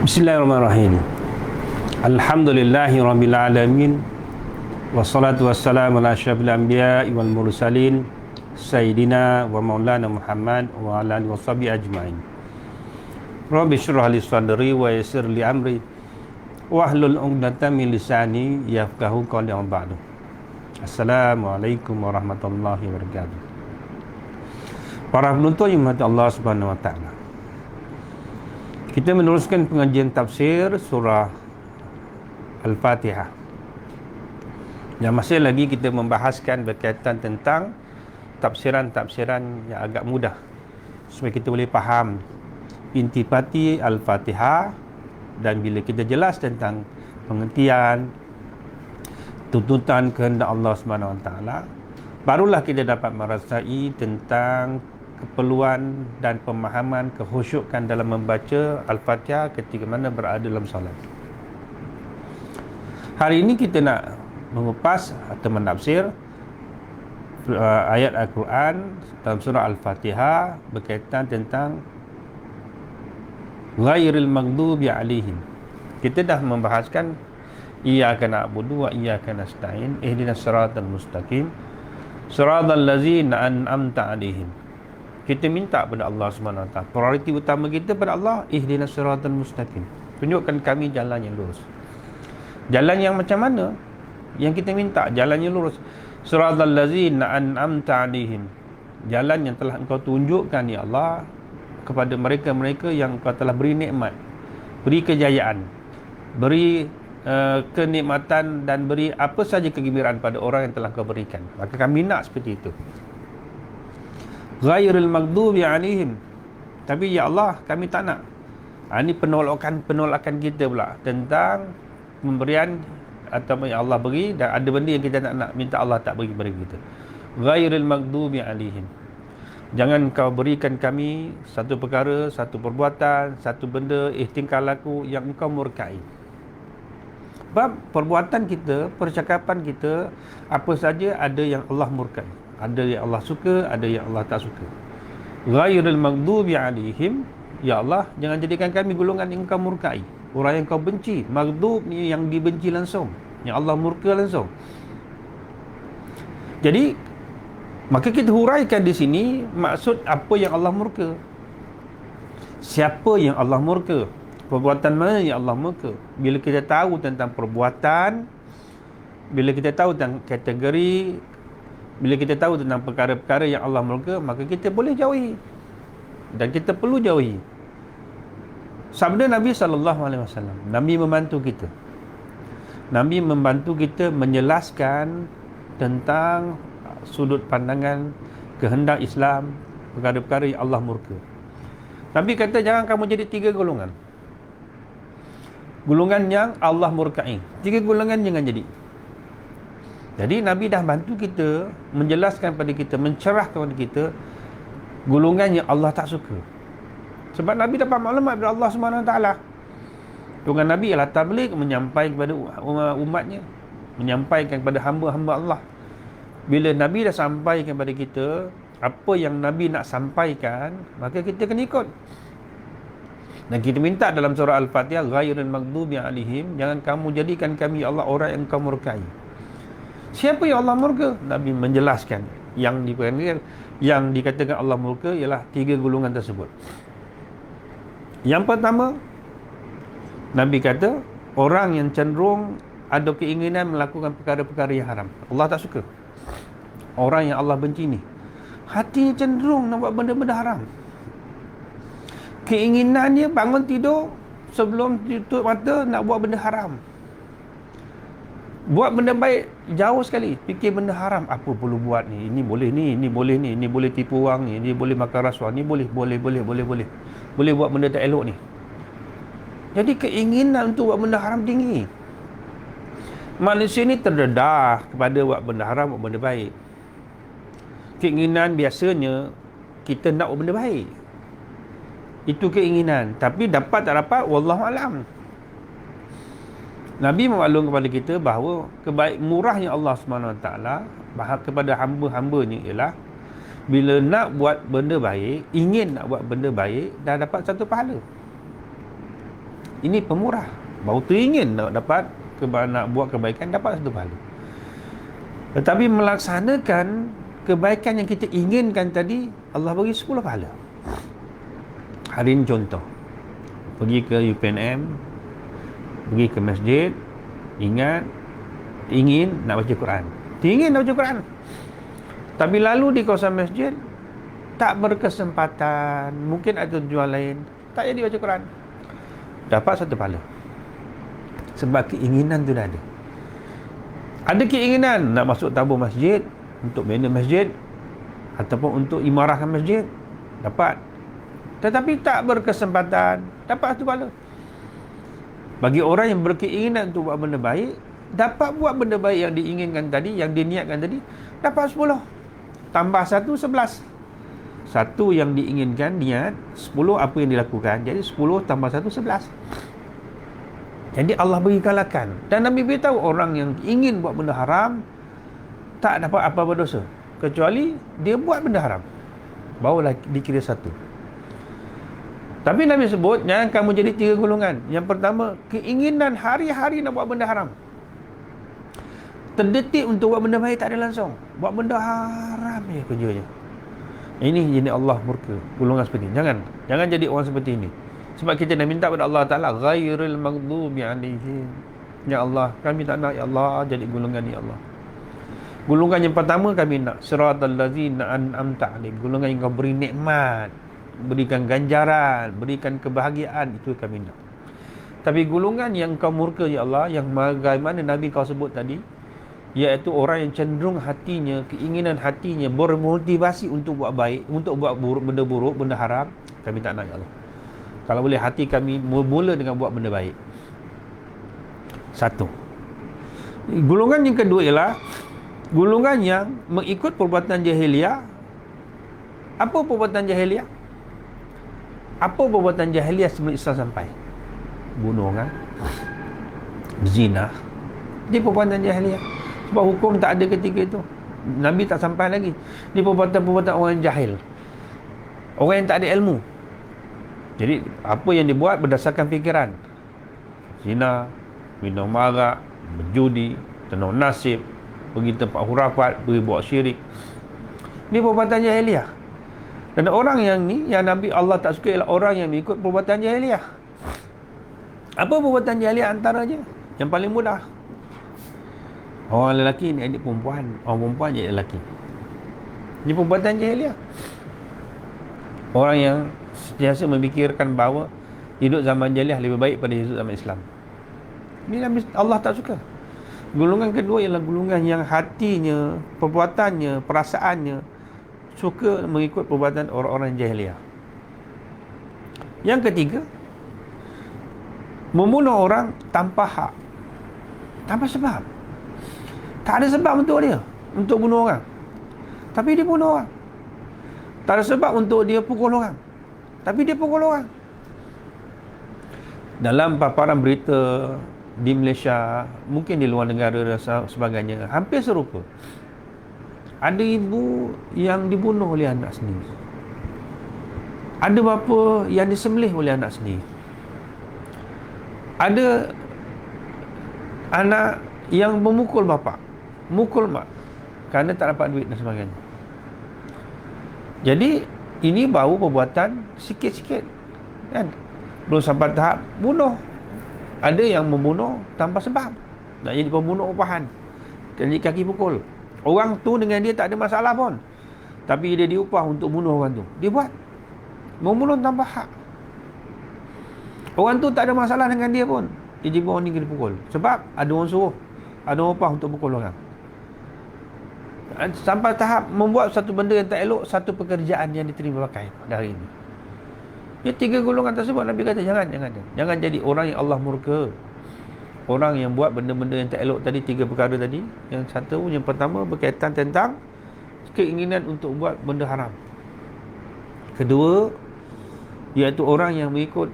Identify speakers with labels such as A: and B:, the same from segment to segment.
A: Bismillahirrahmanirrahim. Alhamdulillahi rabbil alamin. Wassalatu wassalamu ala asyrafil anbiya'i wal mursalin sayyidina wa maulana Muhammad wa ala alihi washabihi ajmain. Rabbi shrah li sadri wa yassir li amri wahlul 'uqdatam min lisani yafqahu qawli wa ba'du. Assalamualaikum warahmatullahi wabarakatuh. Para penuntut yang dirahmati Allah Subhanahu wa taala. Kita meneruskan pengajian tafsir surah Al-Fatihah. Yang masih lagi kita membahaskan berkaitan tentang tafsiran-tafsiran yang agak mudah supaya kita boleh faham intipati Al-Fatihah, dan bila kita jelas tentang pengertian tuntutan kehendak Allah Subhanahu wa taala, barulah kita dapat merasai tentang keperluan dan pemahaman kekhusyukan dalam membaca Al-Fatihah ketika mana berada dalam solat. Hari ini kita nak mengupas atau menafsir ayat Al-Quran dalam surah Al-Fatihah berkaitan tentang ghairil maghdubi alaihim. Kita dah membahaskan iyyaka na'budu wa iyyaka nasta'in ihdinas siratal mustaqim siratal ladzina an'amta alaihim. Kita minta pada Allah Subhanahu wa taala, prioriti utama kita pada Allah, ihdinas siratal mustaqim, tunjukkan kami jalan yang lurus. Jalan yang macam mana yang kita minta? Jalan yang lurus. Siratal ladzina an'amta alaihim, jalan yang telah Engkau tunjukkan ya Allah kepada mereka-mereka yang Engkau telah beri nikmat, beri kejayaan, beri kenikmatan dan beri apa saja kegembiraan pada orang yang telah Kau berikan. Maka kami nak seperti itu. Ghairil maghdubi alaihim. Tapi ya Allah, kami tak nak. Ini penolakan kita pula tentang pemberian atau yang Allah beri, dan ada benda yang kita nak minta Allah tak beri kepada kita. Ghairil maghdubi alaihim. Jangan Kau berikan kami satu perkara, satu perbuatan, satu benda, tingkah laku yang Engkau murkai. Sebab perbuatan kita, percakapan kita, apa saja ada yang Allah murkai. Ada yang Allah suka, ada yang Allah tak suka. Ghairil maghdubi alaihim, ya Allah, jangan jadikan kami golongan yang Engkau murkai, orang yang Kau benci. Maghdub ni yang dibenci langsung, yang Allah murka langsung. Jadi maka kita huraikan di sini maksud apa yang Allah murka. Siapa yang Allah murka? Perbuatan mana yang Allah murka? Bila kita tahu tentang perbuatan, bila kita tahu tentang kategori, bila kita tahu tentang perkara-perkara yang Allah murka, maka kita boleh jauhi, dan kita perlu jauhi. Sabda Nabi SAW, Nabi membantu kita. Nabi membantu kita menjelaskan tentang sudut pandangan kehendak Islam, perkara-perkara yang Allah murka. Nabi kata jangan kamu jadi tiga golongan. Golongan yang Allah murkai. Tiga golongan jangan jadi. Jadi Nabi dah bantu kita, menjelaskan pada kita, mencerahkan kepada kita golongan yang Allah tak suka. Sebab Nabi dapat maklumat dari Allah Subhanahu wa taala. Tugas Nabi ialah tabligh, menyampaikan kepada umatnya, menyampaikan kepada hamba-hamba Allah. Bila Nabi dah sampaikan kepada kita apa yang Nabi nak sampaikan, maka kita kena ikut. Dan kita minta dalam surah Al-Fatihah, ghairil maghdubi alaihim, jangan kamu jadikan kami ya Allah orang yang Kau murkai. Siapa yang Allah murka? Nabi menjelaskan yang dikatakan Allah murka ialah tiga golongan tersebut. Yang pertama, Nabi kata orang yang cenderung ada keinginan melakukan perkara-perkara yang haram. Allah tak suka. Orang yang Allah benci ni, hatinya cenderung nak buat benda-benda haram. Keinginan dia bangun tidur, sebelum tutup mata nak buat benda haram. Buat benda baik jauh sekali, fikir benda haram. Apa perlu buat ni? Ini boleh ni, ini boleh ni, ini boleh tipu orang ni, ini boleh makan rasuah ni, boleh buat benda tak elok ni. Jadi keinginan untuk buat benda haram tinggi. Manusia ni terdedah kepada buat benda haram, buat benda baik. Keinginan biasanya kita nak buat benda baik. Itu keinginan, tapi dapat tak dapat wallahu alam. Nabi memaklum kepada kita bahawa kebaik murahnya Allah SWT kepada hamba-hambanya ialah bila nak buat benda baik, ingin nak buat benda baik, dah dapat satu pahala. Ini pemurah. Baru teringin nak buat kebaikan, dapat satu pahala. Tetapi melaksanakan kebaikan yang kita inginkan tadi, Allah bagi 10 pahala. Hari ini contoh, pergi ke UPNM, pergi ke masjid, ingin nak baca Quran, ingin nak baca Quran, tapi lalu di kawasan masjid tak berkesempatan, mungkin ada tujuan lain, tak jadi baca Quran, dapat satu pahala. Sebab keinginan tu dah ada. Ada keinginan nak masuk tabur masjid, untuk bina masjid ataupun untuk imarahkan masjid, dapat. Tetapi tak berkesempatan, dapat satu pahala. Bagi orang yang berkeinginan untuk buat benda baik, dapat buat benda baik yang diinginkan tadi, yang diniatkan tadi, dapat 10. Tambah 1, 11. 1 yang diinginkan, niat. 10 apa yang dilakukan. Jadi 10 tambah 1, 11. Jadi Allah beri galakan. Dan Nabi beritahu orang yang ingin buat benda haram tak dapat apa-apa dosa, kecuali dia buat benda haram, barulah dikira 1. Tapi Nabi sebut, jangan kamu jadi 3 golongan. Yang pertama, keinginan hari-hari nak buat benda haram. Terdetik untuk buat benda baik tak ada langsung. Buat benda haram je kerjanya. Ini jenis Allah murka, golongan seperti ini. Jangan jadi orang seperti ini. Sebab kita dah minta kepada Allah Ta'ala, ghairil maghdubi alaihim. Ya Allah, kami tak nak, ya Allah, jadi golongan ni, ya Allah. Golongan yang pertama kami nak, siratal ladzina an'amta alaihim. Golongan yang kau beri nikmat, berikan ganjaran, berikan kebahagiaan, itu kami nak. Tapi golongan yang kau murka, ya Allah, yang bagaimana Nabi kau sebut tadi, iaitu orang yang cenderung hatinya, keinginan hatinya bermotivasi untuk buat baik, untuk buat benda buruk, benda haram, kami tak nak, ya Allah. Kalau boleh hati kami mula dengan buat benda baik. 1. Golongan yang kedua ialah golongan yang mengikut perbuatan jahiliah. Apa perbuatan jahiliah? Apa perbuatan jahiliah sebelum Islam sampai? Bunuh orang, zina. Dia perbuatan jahiliah. Sebab hukum tak ada ketika itu. Nabi tak sampai lagi. Dia perbuatan-perbuatan orang jahil, orang yang tak ada ilmu. Jadi apa yang dibuat berdasarkan fikiran. Zina, minum arak, berjudi, tenung nasib, pergi tempat hurafat, pergi buat syirik. Ini perbuatan jahiliah. Dan orang yang ni, yang Nabi Allah tak suka ialah orang yang mengikut perbuatan jahiliah. Apa perbuatan jahiliah antaranya? Yang paling mudah, orang lelaki ni adik perempuan, orang perempuan jadi lelaki. Ini perbuatan jahiliah. Orang yang sentiasa memikirkan bahawa hidup zaman jahiliah lebih baik pada hidup zaman Islam. Ini Nabi Allah tak suka. Golongan kedua ialah golongan yang hatinya, perbuatannya, perasaannya suka mengikut perbuatan orang-orang jahiliah. Yang ketiga, membunuh orang tanpa hak, tanpa sebab. Tak ada sebab untuk dia untuk bunuh orang, tapi dia bunuh orang. Tak ada sebab untuk dia pukul orang, tapi dia pukul orang. Dalam paparan berita di Malaysia, mungkin di luar negara dan sebagainya, hampir serupa. Ada ibu yang dibunuh oleh anak sendiri. Ada bapa yang disembelih oleh anak sendiri. Ada anak yang memukul bapa, mukul mak kerana tak dapat duit dan sebagainya. Jadi ini baru perbuatan sikit-sikit, kan? Belum sampai tahap bunuh. Ada yang membunuh tanpa sebab, nak jadi pembunuh upahan, jadi kaki pukul. Orang tu dengan dia tak ada masalah pun, tapi dia diupah untuk bunuh orang tu. Dia buat membunuh tanpa hak. Orang tu tak ada masalah dengan dia pun, dia jadi orang ni kena pukul sebab ada orang suruh, ada orang upah untuk pukul orang. Sampai tahap membuat satu benda yang tak elok, satu pekerjaan yang diterima pakai pada hari ini. Ya, 3 golongan tersebut Nabi kata jangan jadi orang yang Allah murka. Orang yang buat benda-benda yang tak elok tadi, 3 perkara tadi. Yang pertama berkaitan tentang keinginan untuk buat benda haram. Kedua, iaitu orang yang mengikut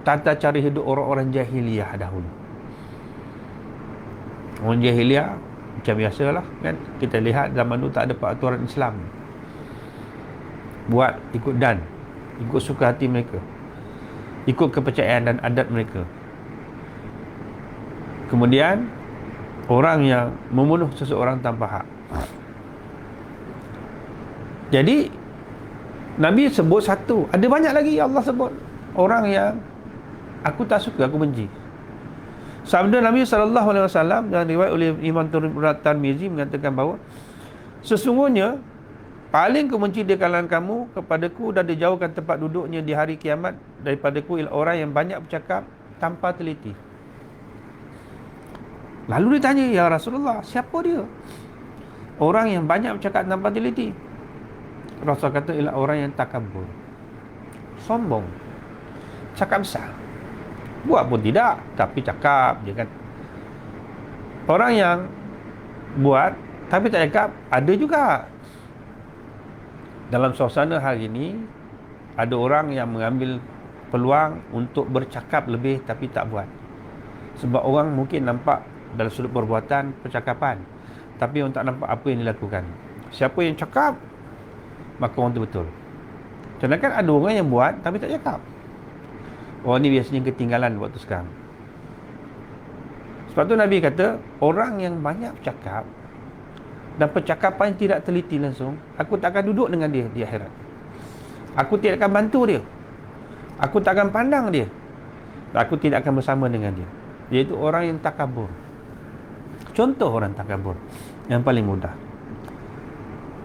A: tata cara hidup orang-orang jahiliah dahulu. Orang jahiliah macam biasalah, kan? Kita lihat zaman tu tak ada peraturan Islam. Buat ikut dan ikut suka hati mereka. ikut kepercayaan dan adat mereka. Kemudian orang yang membunuh seseorang tanpa hak. Jadi Nabi sebut satu, ada banyak lagi Allah sebut orang yang aku tak suka, aku benci. Sabda Nabi SAW yang riwayat oleh Imam Tirmizi mengatakan bahawa sesungguhnya paling kebenci di kalangan kamu kepadaku dan dijauhkan tempat duduknya di hari kiamat daripadaku ialah orang yang banyak bercakap tanpa teliti. Lalu ditanya, ya Rasulullah, siapa dia? Orang yang banyak bercakap tanpa teliti. Rasul kata ialah orang yang takabur, sombong, cakap besar. Buat pun tidak, tapi cakap je kan. Orang yang buat tapi tak cakap ada juga. Dalam suasana hari ini, ada orang yang mengambil peluang untuk bercakap lebih tapi tak buat. Sebab orang mungkin nampak dalam sudut perbuatan, percakapan, tapi orang tak nampak apa yang dilakukan. Siapa yang cakap, maka orang tu betul. Sedangkan ada orang yang buat tapi tak cakap. Orang ni biasanya ketinggalan waktu sekarang. Sebab tu Nabi kata, orang yang banyak bercakap dan percakapan tidak teliti langsung, aku tak akan duduk dengan dia di akhirat. Aku tidak akan bantu dia. Aku tak akan pandang dia. Aku tidak akan bersama dengan dia. Iaitu orang yang takabur. Contoh orang takabur yang paling mudah,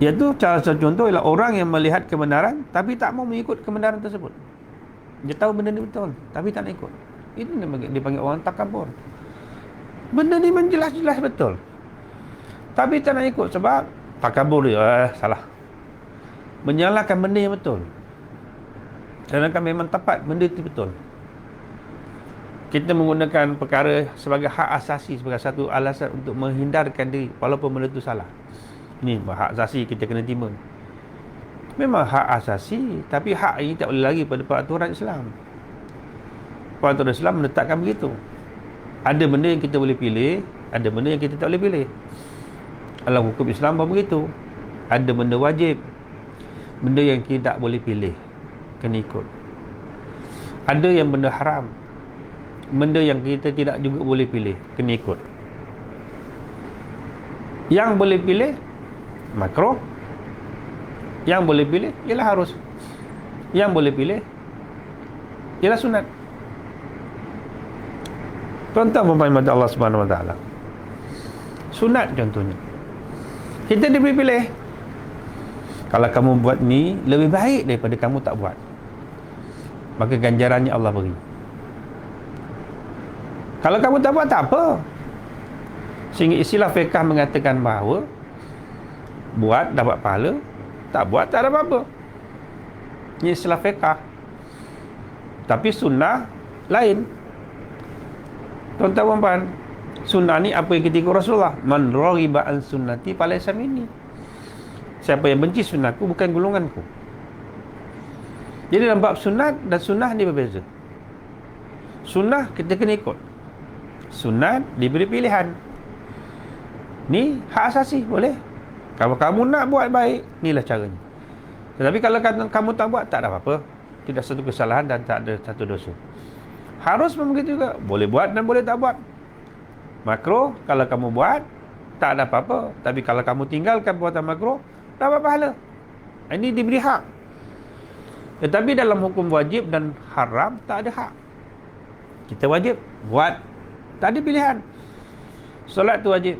A: iaitu salah satu contoh ialah orang yang melihat kebenaran tapi tak mau mengikut kebenaran tersebut. Dia tahu benda ni betul tapi tak nak ikut. Itu dipanggil orang takabur. Benda ni menjelas-jelas betul tapi tak nak ikut sebab takabur dia. Salah. Menyalahkan benda yang betul, sedangkan memang tepat benda itu betul. Kita menggunakan perkara sebagai hak asasi sebagai satu alasan untuk menghindarkan diri walaupun benda itu salah. Ini hak asasi kita kena terima. Memang hak asasi, tapi hak ini tak boleh lagi pada peraturan Islam. Peraturan Islam menetapkan begitu. Ada benda yang kita boleh pilih, ada benda yang kita tak boleh pilih. Dalam hukum Islam pun begitu. Ada benda wajib, benda yang kita tak boleh pilih, kena ikut. Ada yang benda haram, benda yang kita tidak juga boleh pilih, kena ikut. Yang boleh pilih makruh, yang boleh pilih ialah harus, yang boleh pilih ialah sunat. Contoh pemahaman Allah Subhanahu Wa Taala, sunat contohnya, kita diberi pilih. Kalau kamu buat ni lebih baik daripada kamu tak buat, maka ganjarannya Allah beri. Kalau kamu tak buat, tak apa. Sehingga istilah fiqh mengatakan bahawa buat dapat pahala, tak buat tak ada apa-apa. Ini istilah fiqh. Tapi sunnah lain. Tuan-tuan puan, sunnah ni apa yang kita ikut Rasulullah. Man raghiba an sunnati falaysa minni. Siapa yang benci sunnahku bukan golonganku. Jadi dalam bab sunat dan sunnah ni berbeza. Sunnah kita kena ikut, sunat diberi pilihan. Ni hak asasi, boleh. Kalau kamu nak buat baik, inilah caranya. Tetapi kalau kamu tak buat, tak ada apa-apa. Tidak satu kesalahan dan tak ada satu dosa. Harus pun begitu juga. Boleh buat dan boleh tak buat. Makruh, kalau kamu buat, tak ada apa-apa. Tapi kalau kamu tinggalkan perbuatan makruh, dapat pahala. Ini diberi hak. Tetapi dalam hukum wajib dan haram, tak ada hak. Kita wajib buat, tak ada pilihan. Solat tu wajib,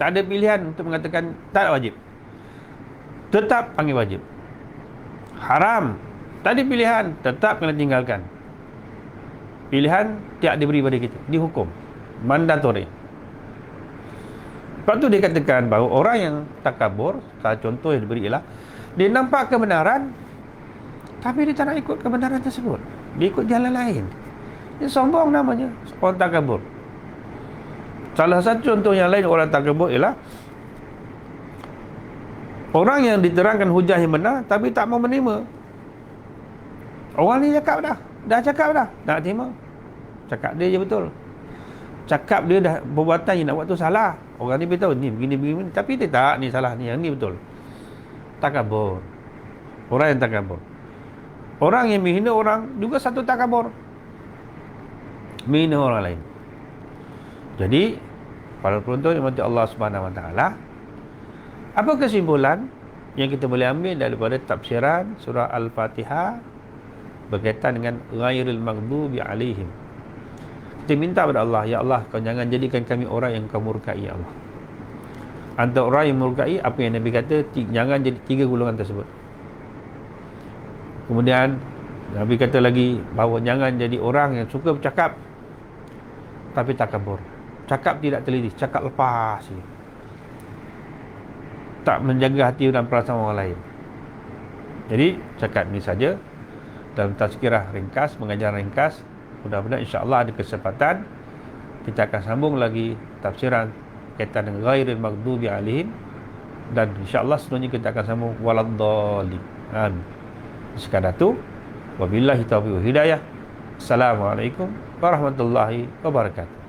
A: tak ada pilihan untuk mengatakan tak wajib, tetap panggil wajib. Haram, tak ada pilihan, tetap kena tinggalkan. Pilihan tidak diberi pada kita, dihukum mandatori. Sebab tu dia katakan bahawa orang yang takabur, salah contoh yang diberi ialah dia nampak kebenaran tapi dia tak nak ikut kebenaran tersebut, dia ikut jalan lain. Dia sombong namanya, orang takabur. Salah satu contoh yang lain orang takabur ialah orang yang diterangkan hujah yang benar tapi tak mau menerima. Orang ni cakap dah cakap dah, tak terima. Cakap dia je betul, cakap dia dah, perbuatan yang nak buat tu salah. Orang ni beritahu ni begini, tapi dia tak, ni salah, ni yang ni betul. Takabur. Orang yang takabur. Orang yang menghina orang juga satu takabur, menghina orang lain. Jadi para penonton yang mati Allah Subhanahu Wa Taala, apa kesimpulan yang kita boleh ambil daripada tafsiran surah Al-Fatihah berkaitan dengan ghairil maghdubi alaihim? Kita minta kepada Allah, ya Allah, kau jangan jadikan kami orang yang kau murkai, ya Allah. Antara orang yang murkai, apa yang Nabi kata, jangan jadi 3 golongan tersebut. Kemudian Nabi kata lagi bahawa jangan jadi orang yang suka bercakap tapi takabur, cakap tidak teliti, cakap lepas, tak menjaga hati dan perasaan orang lain. Jadi cakap ini saja dalam tazkirah ringkas, mengajar ringkas. Mudah-mudahan insya-Allah ada kesempatan kita akan sambung lagi tafsiran kaitan dengan ghairil maghdubi alaihim, dan insya-Allah seterusnya kita akan sambung waladdallin. Amin. Sekadar itu, wabillahi taufiq wal hidayah. Assalamualaikum warahmatullahi wabarakatuh.